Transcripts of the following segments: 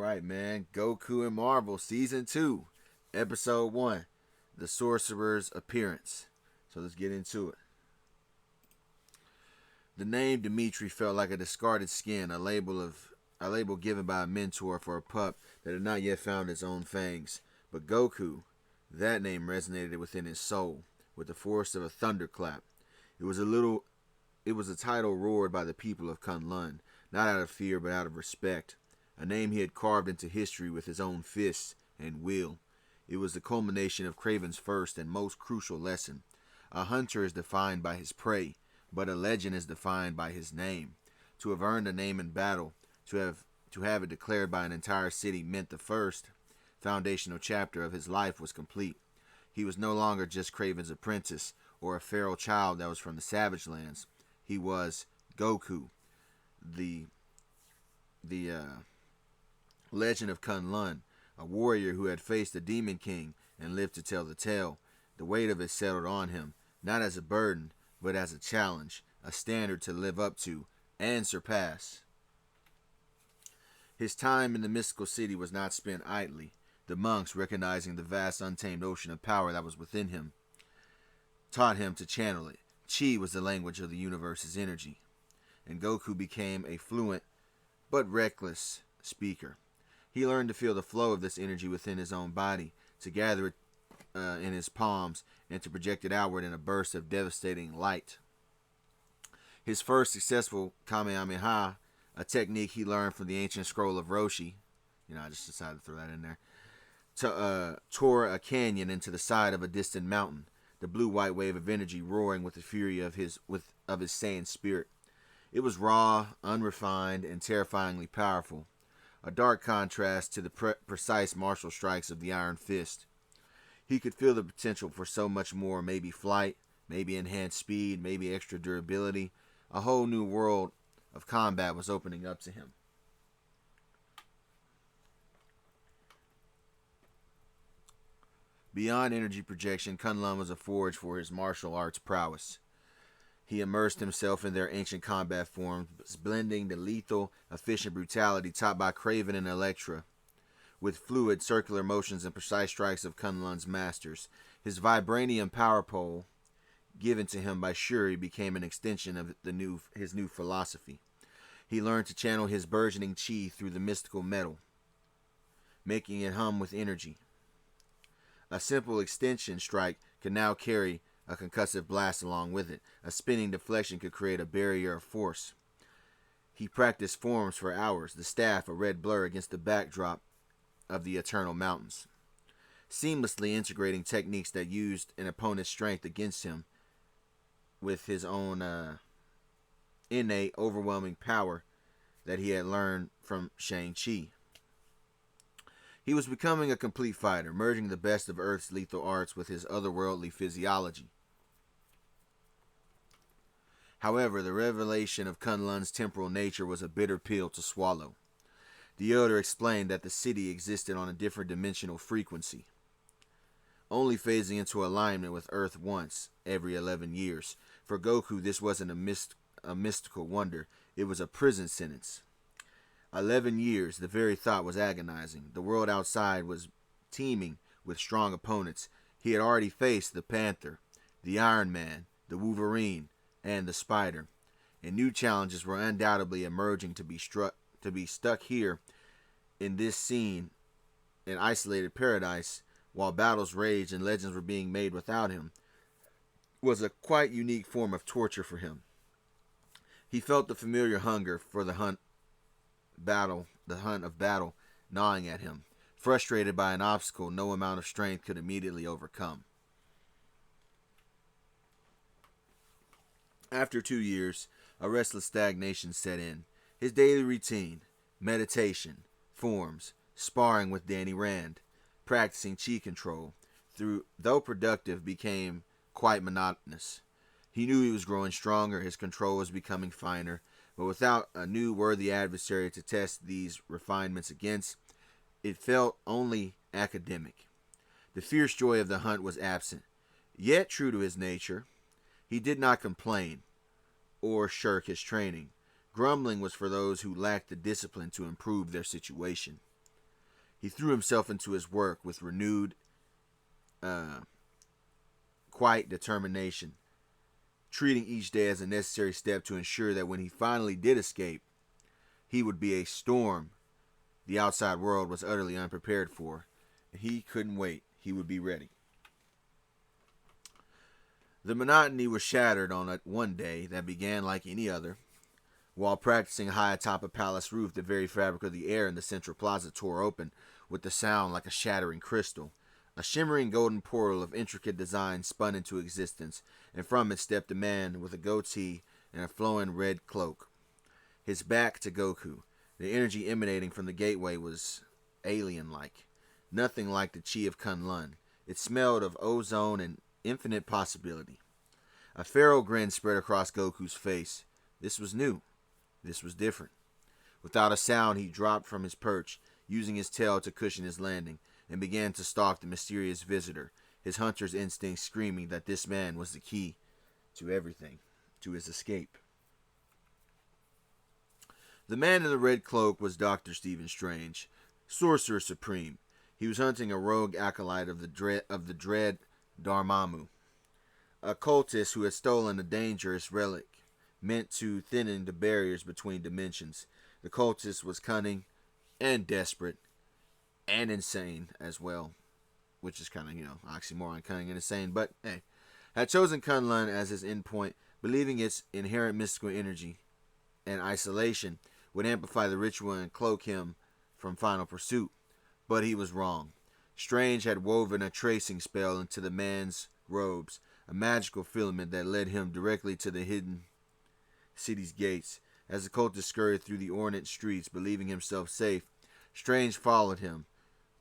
right, man. Goku and Marvel Season 2, Episode 1, The Sorcerer's Appearance. So let's get into it. The name Dimitri felt like a discarded skin, a label given by a mentor for a pup that had not yet found its own fangs. But Goku, that name resonated within his soul with the force of a thunderclap. It was a title roared by the people of Kunlun, not out of fear but out of respect. A name he had carved into history with his own fists and will. It was the culmination of Kraven's first and most crucial lesson. A hunter is defined by his prey, but a legend is defined by his name. To have earned a name in battle, to have it declared by an entire city meant the first foundational chapter of his life was complete. He was no longer just Kraven's apprentice or a feral child that was from the Savage Lands. He was Goku, the legend of Kunlun, a warrior who had faced the Demon King and lived to tell the tale. The weight of it settled on him, not as a burden, but as a challenge, a standard to live up to and surpass. His time in the mystical city was not spent idly. The monks, recognizing the vast untamed ocean of power that was within him, taught him to channel it. Chi was the language of the universe's energy, and Goku became a fluent but reckless speaker. He learned to feel the flow of this energy within his own body, to gather it in his palms, and to project it outward in a burst of devastating light. His first successful Kamehameha, a technique he learned from the ancient scroll of Roshi, I just decided to throw that in there, tore a canyon into the side of a distant mountain, the blue-white wave of energy roaring with the fury of his Saiyan spirit. It was raw, unrefined, and terrifyingly powerful, a dark contrast to the precise martial strikes of the Iron Fist. He could feel the potential for so much more, maybe flight, maybe enhanced speed, maybe extra durability. A whole new world of combat was opening up to him. Beyond energy projection, Kunlun was a forge for his martial arts prowess. He immersed himself in their ancient combat forms, blending the lethal, efficient brutality taught by Kraven and Elektra with fluid, circular motions and precise strikes of Kunlun's masters. His vibranium power pole, given to him by Shuri, became an extension of his new philosophy. He learned to channel his burgeoning chi through the mystical metal, making it hum with energy. A simple extension strike could now carry a concussive blast along with it. A spinning deflection could create a barrier of force. He practiced forms for hours, the staff a red blur against the backdrop of the eternal mountains, seamlessly integrating techniques that used an opponent's strength against him with his own innate, overwhelming power that he had learned from Shang-Chi. He was becoming a complete fighter, merging the best of Earth's lethal arts with his otherworldly physiology. However, the revelation of Kunlun's temporal nature was a bitter pill to swallow. The Elder explained that the city existed on a different dimensional frequency, only phasing into alignment with Earth once every 11 years. For Goku, this wasn't a mystical wonder, it was a prison sentence. 11 years, the very thought was agonizing. The world outside was teeming with strong opponents. He had already faced the Panther, the Iron Man, the Wolverine, and the Spider, and new challenges were undoubtedly emerging. To be stuck here in this scene, an isolated paradise, while battles raged and legends were being made without him, was a quite unique form of torture for him. He felt the familiar hunger for the hunt of battle gnawing at him, frustrated by an obstacle no amount of strength could immediately overcome. After 2 years, a restless stagnation set in. His daily routine, meditation, forms, sparring with Danny Rand, practicing chi control, though productive, became quite monotonous. He knew he was growing stronger, his control was becoming finer, but without a new worthy adversary to test these refinements against, it felt only academic. The fierce joy of the hunt was absent. Yet, true to his nature, he did not complain or shirk his training. Grumbling was for those who lacked the discipline to improve their situation. He threw himself into his work with renewed, quiet determination, treating each day as a necessary step to ensure that when he finally did escape, he would be a storm the outside world was utterly unprepared for. He couldn't wait. He would be ready. The monotony was shattered on one day that began like any other. While practicing high atop a palace roof, the very fabric of the air in the central plaza tore open with the sound like a shattering crystal. A shimmering golden portal of intricate design spun into existence, and from it stepped a man with a goatee and a flowing red cloak. His back to Goku. The energy emanating from the gateway was alien-like, nothing like the chi of Kunlun. It smelled of ozone and infinite possibility. A feral grin spread across Goku's face. This was new. This was different. Without a sound, he dropped from his perch, using his tail to cushion his landing, and began to stalk the mysterious visitor, his hunter's instincts screaming that this man was the key to everything, to his escape. The man in the red cloak was Dr. Stephen Strange, Sorcerer Supreme. He was hunting a rogue acolyte of the dread Dormammu, a cultist who had stolen a dangerous relic meant to thinning the barriers between dimensions. The cultist was cunning and desperate and insane as well, which is kind of, oxymoron, cunning and insane, but hey, had chosen Kunlun as his endpoint, believing its inherent mystical energy and isolation would amplify the ritual and cloak him from final pursuit. But he was wrong. Strange had woven a tracing spell into the man's robes, a magical filament that led him directly to the hidden city's gates. As the cultist scurried through the ornate streets, believing himself safe, Strange followed him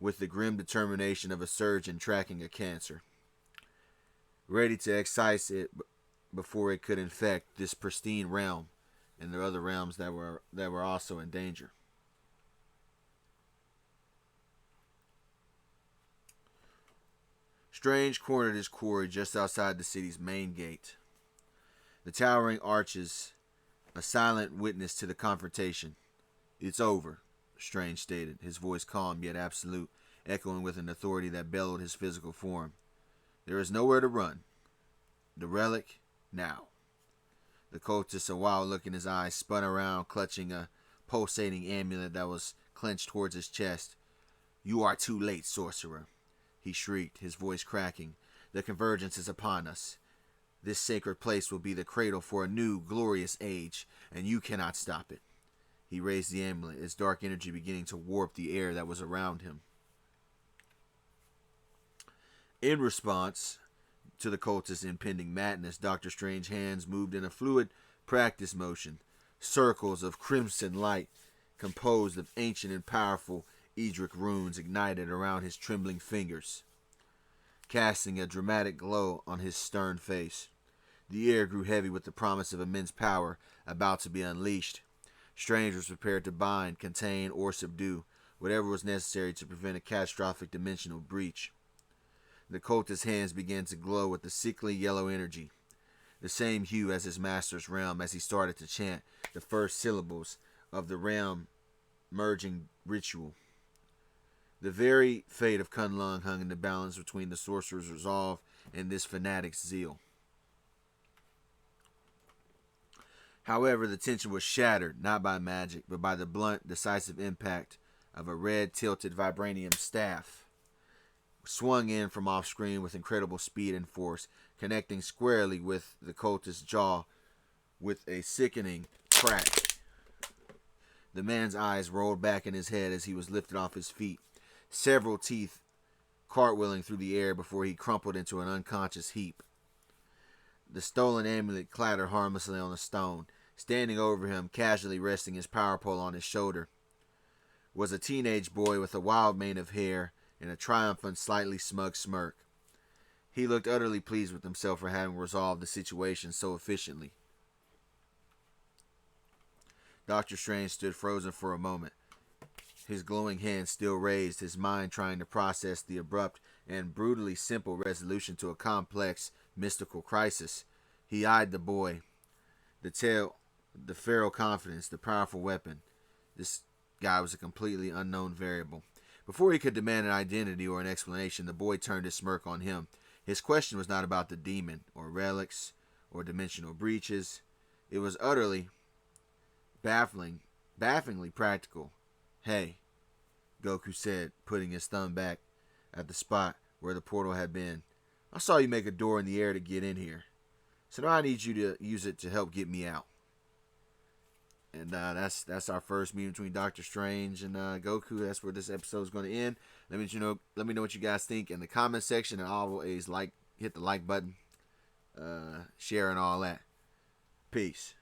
with the grim determination of a surgeon tracking a cancer, ready to excise it before it could infect this pristine realm and the other realms that were also in danger. Strange cornered his quarry just outside the city's main gate. The towering arches, a silent witness to the confrontation. "It's over," Strange stated, his voice calm yet absolute, echoing with an authority that bellowed his physical form. "There is nowhere to run. The relic, now." The cultist, a wild look in his eyes, spun around, clutching a pulsating amulet that was clenched towards his chest. "You are too late, sorcerer," he shrieked, his voice cracking. "The convergence is upon us. This sacred place will be the cradle for a new, glorious age, and you cannot stop it." He raised the amulet, its dark energy beginning to warp the air that was around him. In response to the cultist's impending madness, Dr. Strange's hands moved in a fluid practice motion, circles of crimson light composed of ancient and powerful Edric runes ignited around his trembling fingers, casting a dramatic glow on his stern face. The air grew heavy with the promise of immense power about to be unleashed. Strange was prepared to bind, contain, or subdue whatever was necessary to prevent a catastrophic dimensional breach. The cultist's hands began to glow with the sickly yellow energy, the same hue as his master's realm, as he started to chant the first syllables of the realm merging ritual. The very fate of Kunlun hung in the balance between the sorcerer's resolve and this fanatic's zeal. However, the tension was shattered, not by magic, but by the blunt, decisive impact of a red, tilted vibranium staff, swung in from off-screen with incredible speed and force, connecting squarely with the cultist's jaw with a sickening crack. The man's eyes rolled back in his head as he was lifted off his feet, several teeth cartwheeling through the air before he crumpled into an unconscious heap. The stolen amulet clattered harmlessly on the stone. Standing over him, casually resting his power pole on his shoulder, was a teenage boy with a wild mane of hair and a triumphant, slightly smug smirk. He looked utterly pleased with himself for having resolved the situation so efficiently. Dr. Strange stood frozen for a moment, his glowing hand still raised, his mind trying to process the abrupt and brutally simple resolution to a complex, mystical crisis. He eyed the boy, the feral confidence, the powerful weapon. This guy was a completely unknown variable. Before he could demand an identity or an explanation, the boy turned his smirk on him. His question was not about the demon, or relics, or dimensional breaches. It was utterly, bafflingly practical. "Hey," Goku said, putting his thumb back at the spot where the portal had been. "I saw you make a door in the air to get in here. So now I need you to use it to help get me out." And that's our first meeting between Doctor Strange and Goku. That's where this episode is going to end. Let me know what you guys think in the comment section, and always hit the like button, share, and all that. Peace.